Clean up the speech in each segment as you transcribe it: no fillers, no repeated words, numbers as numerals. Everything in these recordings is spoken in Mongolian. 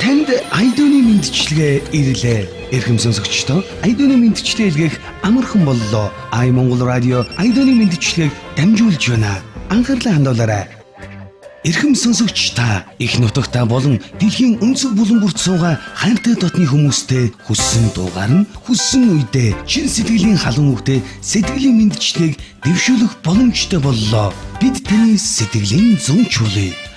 Танд айдууны мэндчилгээ ирлээ. Эрхэм сонсогчдоо айдууны мэндчилгээ илгээх амархан боллоо. Монгол радио айдууны мэндчилгээг дамжуулж байна. Анхаарлаа хандуулаарай. Эрхэм сонсогч та их нутагтаа болон дэлхийн өнцөг булан бүрт суугаа хайртай дотны хүмүүстэй хүссэн дуугаар нь хүссэн үедээ чин сэтгэлийн халуун үгтэй сэтгэлийн мэндчилгээг дэвшүүлэх боломжтой боллоо. Бид таны сэтгэлийн зөнчүүлээ.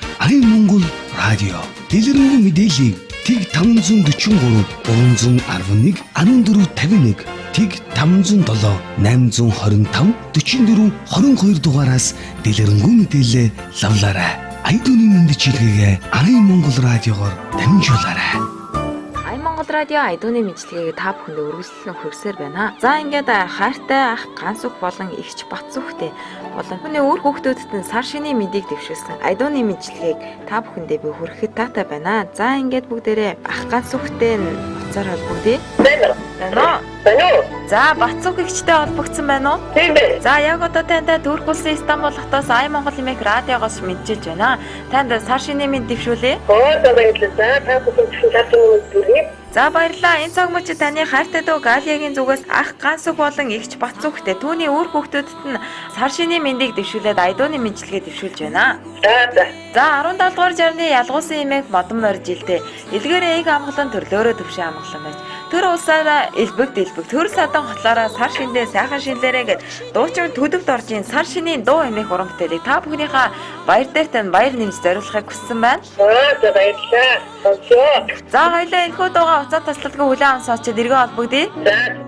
Монгол радио дэлгэрэнгүй мэдээллийг Тэг 543 311 1451 Тэг 507 825 44 22 дугаараас дэлгэрэнгүй мэдээлэл лавлаарай. Айдууны мэндчилгээгээ Монгол радиогоор дамжуулаарай. Монгол радио айдууны мэндчилгээг та бүхэнд өргөжлөн хүрсээр байна. За ингээд хайртай ах ганц үг болон эгч бац үхтэй болон хүний үр хүүхдүүдэд нь сар шинийн мэндийг дэвшүүлсэн айдууны мэндчилгээг та бүхэндээ би хүргэхэд таатай байна. За ингээд бүгдээрээ ах ганц үхтэй нь уцаар холбогдъё. Байна уу? За бац үг эгчтэй холбогдсон байна уу? Тийм байна. За яг одоо танд Турк улсын Стамбул хотоос Монгол хэмээх радиогоос мэдчилж байна. Танд сар шинийн мэнд дэвшүүлээ. За баярлалаа. Та бүхэн сар шинийн мэнд дүрнэ. За баярлалаа. Энэ цаг мөчид таны хайртай дүү Галиагийн зүгээс ах ганц үг болон эгч бац үхтэй түүний үр хүүхдүүдэд нь сар шинийн мэндийг дэвшүүлээд айдууны мэндчилгээ дэвшүүлж байна. За 17 дугаар жарны ялгуусан эмээх модон морь жилдээ илгээрээ ийг амгалан төрлөөрөө төвшин амгалан байж төр улсаараа элбэг төр садан хотлоороо сар шиндээ сайхан шинлээрээ гэд дуучин төдөвд оржийн сар шинийн дуу эмээх уран бүтээлийг та бүхнийхээ баяр дээр тань баяр нэмж зориулахыг хүссэн байна. За баярлалаа. За хоёлаа энэхүү дуугаа уцаа тасалдгүй хүлээн аван сонсчод эргэн холбогдъё.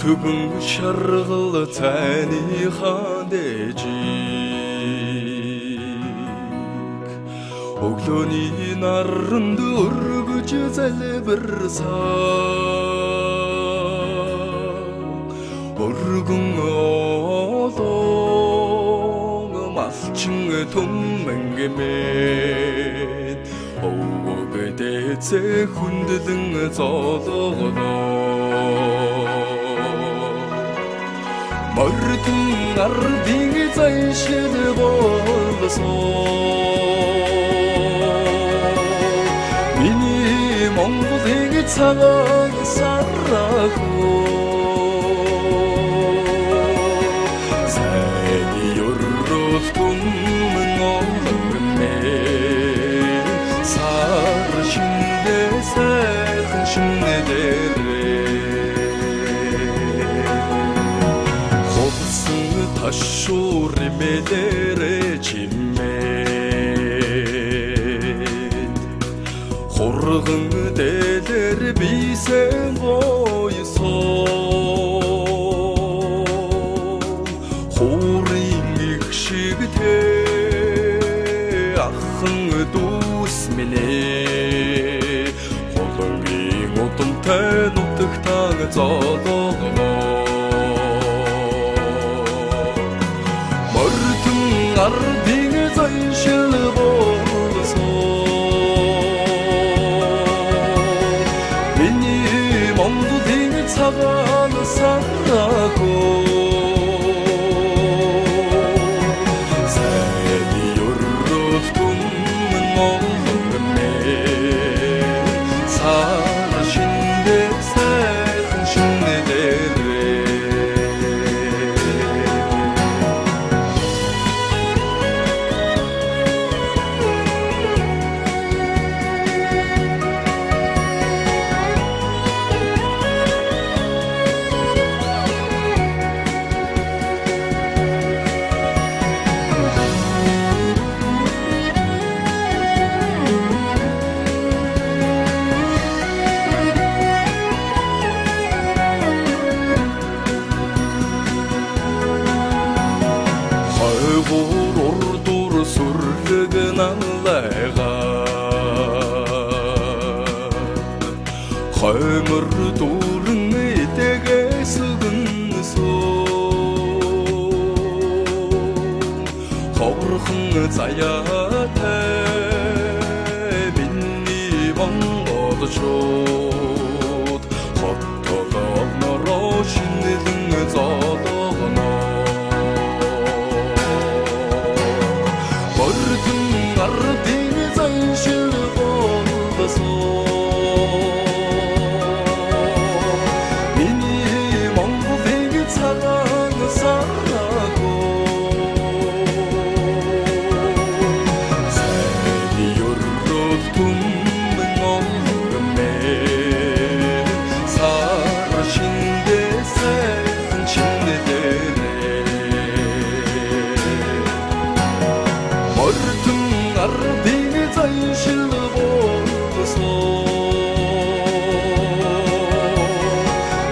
Түбэн шаргал цайныхаа дэжиг өглөөний наранд өргөж залбирсан өргөн олон малчин түмэнгэмэд өвгөдөөцө хүндлэн зоолгоноо Мордын ардын зайшил болсон Миний Монголыг цагаан сарахуу Сайн юррол түмэн олгомэ Сар шиндэ сайхан шиндэрэ Ташур мэлэрэ чимээд Хурган дэлэр бийсэн гойсон Хурын их шигтэй ахын дүүс минэ Холонгийн удамтай нутагтан зоолгоноо ардын зайшил болсон Миний Монголын цагаан сарахуу Сайн юррол түмэн олгомэ Сар шиндэ сайхан шиндэрэ өмөр дүүрэн эдэгээс гэнсөө ховрхон заяатай миний Монголчууд хоттолоогнороо шинэлэн зоолгоно Бордон ардын заншил болдосоо миний Монголыг цагаан сарааго Сайны юррод түмэн олгомэ Сар шиндэ сайхан шинэдэрэ Мордон ардын заншил болдосоо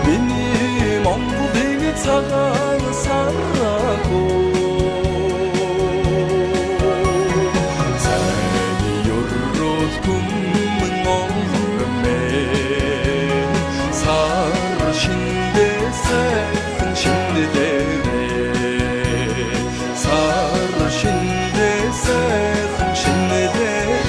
миний Монголыг цагаан сарааго Сайны юррод түмэн олгомэ Сар шиндэ сайхан шинэдэрэ Сар шиндэ сайхан шинэдэрэ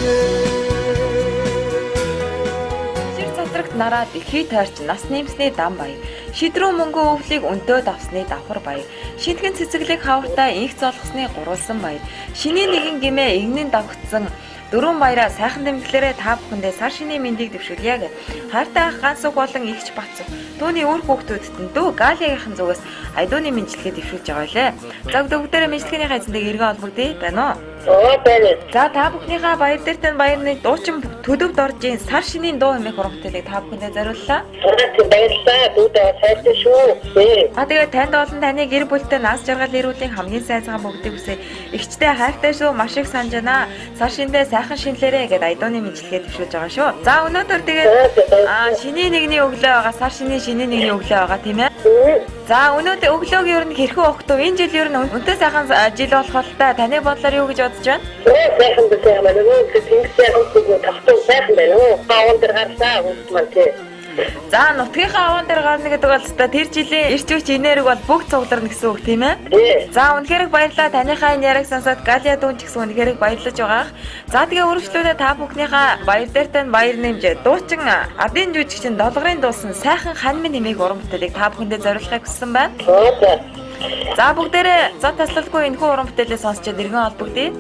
Шир цадрагт нараад ихий тойрч нас нэмсний дан баяр. Шидрүү мөнгө өвлийг өндөөд авсны давхар баяр. Шинтгэн цэцэглэг хавартаа инх золгосны гурвалсан баяр. Шинийн нэгэн гимээ игнэн давхцсан дөрвөн баяраа сайхан тэмдэглэрээ та бүхэндээ сар шинийн мэндийг дэвшүүлье гэд. Хайртай ах ганц уг болон ихч бацв. Түүний үр хүүхдүүдэд нь дүү Галиагийн зүгээс айдууны мэндчлэгээ дэвшүүлж байгаа лээ. За бүгдээрээ мэндчлэгийн хайцандаг эргэн олбогдъё байна уу? байна. За та бүхнийхээ баяр дээр тань баярны дуучин төдөвд орж ийн сар шинийн дуу хэмээх урамтэлийг та бүхэндээ зориуллаа. Баярлалаа. Бүгдээ сайхан шүү. Тэгээд танд болон таны гэр бүлтэй нас жаргал ирүүлэн хамгийн сайхан бүгдийг хүсье. Игчтэй хайртай шүү. Маш их санаж байна. Сар шиндээ сайхан шинлээрээ гэд айдууны мэндчлэгээ дэвшүүлж байгаа шүү. За өнөөдөр тэгээд шинийн нэгний өглөө байгаа. Сар шинийн шинийн нэгний өглөө байгаа тийм ээ. За өнөөдөр өглөөг ер нь хэрхэн өгтөө? Энэ жил ер нь үнэтэй сайхан жил болох л та. Таны бодлоор юу гэж бодож байна? Сайхан байна. Нөгөө тэнгис сайхан зүгөө тахтуу сайхан байна уу? Хаан дээр гарсаа үстмэн тий. За нутгийнхаа аван дээр гарна гэдэг бол та тэр жилийн эрч хүч энерги бол бүгд цугларна гэсэн үг тийм ээ. За үнэхээр баярлалаа. Таныхаа энэ яриг сонсоод Галиа дүүн ч гэсэн үнэхээр баярлаж байгаа. За тэгээ өргөжлүүлээ та бүхнийхээ баяр дээр тань баяр нэмж дуучин ардын жүжигчин долгорын дуусан сайхан ханмын нэмийг уран бүтээлийг та бүхэндээ зориулахыг хүссэн байна. За бүгдээрээ зон таслалгүй энэхүү уран бүтээлээ сонсчод эргэн олбогдъё.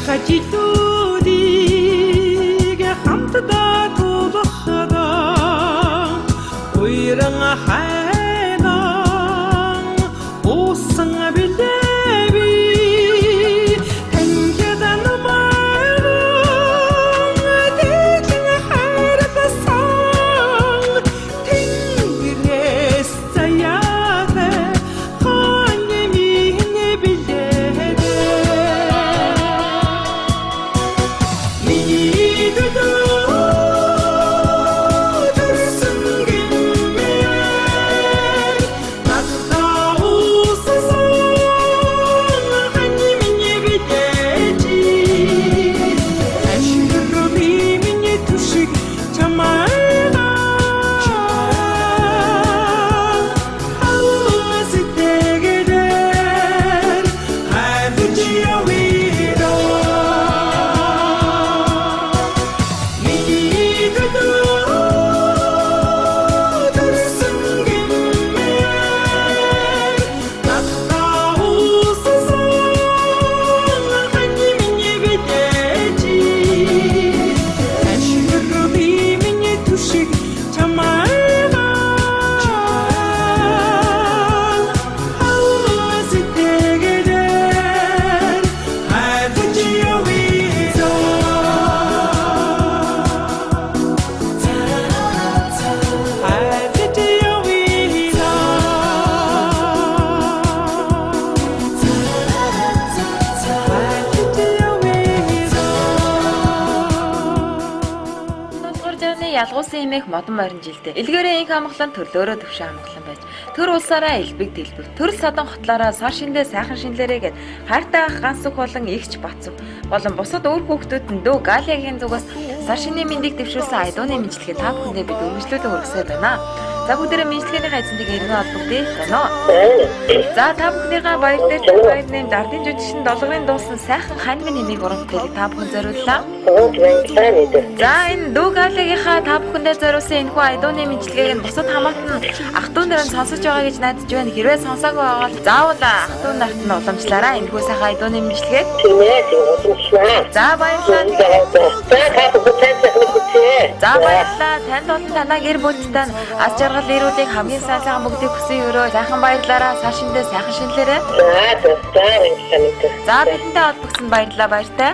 Хажидуудыг хамтдаа тулахадаа уйран хайнаа уусан билээ би таньядан маяг тэгэн хайртасан тэнгэрээс заяат хань минь билээ ялгуулсан эмээх модон морин жилдээ илгээрээ инх амглан төрлөөрөө төвшин амглан байж төр улсаараа элбэг дэлбэг төрөл садан хотлоороо сар шиндээ сайхан шинлээрээ гэд хайртай ах ганц үг болон игч бац үг болон бусад өөр хүүхдүүд нь дөө галягийн зүгээс сар шинийн мэндийг дэвшүүлсэн айдууны мэдлэгээ та бүхэндээ бид өргөжлүүлэн хүргэсээр байна. За бүгдээрээ мэдлэгээний эзэнтэйг иргэн олбогдъё байна уу? За та бүхнийхээ баяр дээр баяр нэм дардын жүжигчин долгорын дуусан сайхан хань минь нэмийг урамтгал та бүхэн зориуллаа. За энэ дөө галагийнхаа та бүхэндээ зориулсан энэхүү айдууны мэдлэгээг нь бусад хамаатан ах トゥ нарыг сонсож байгаа гэж найдаж байна. Хэрвээ сонсоогүй байгаа бол заавал ах トゥ нарт нь уламжлаарай энэхүү сайхан айдууны мэдлэгийг. За баярлалаа. За баярлалаа. Танд болон танаа гэр бүлтэй аз жаргал ирүүлэх хамгийн сайхан бүгдийг хүсэн өрөө сайхан баярлаарай. Сар шиндээ сайхан шинлээрээ. За бидэнтэй холбогдсон баярлалаа баяртай.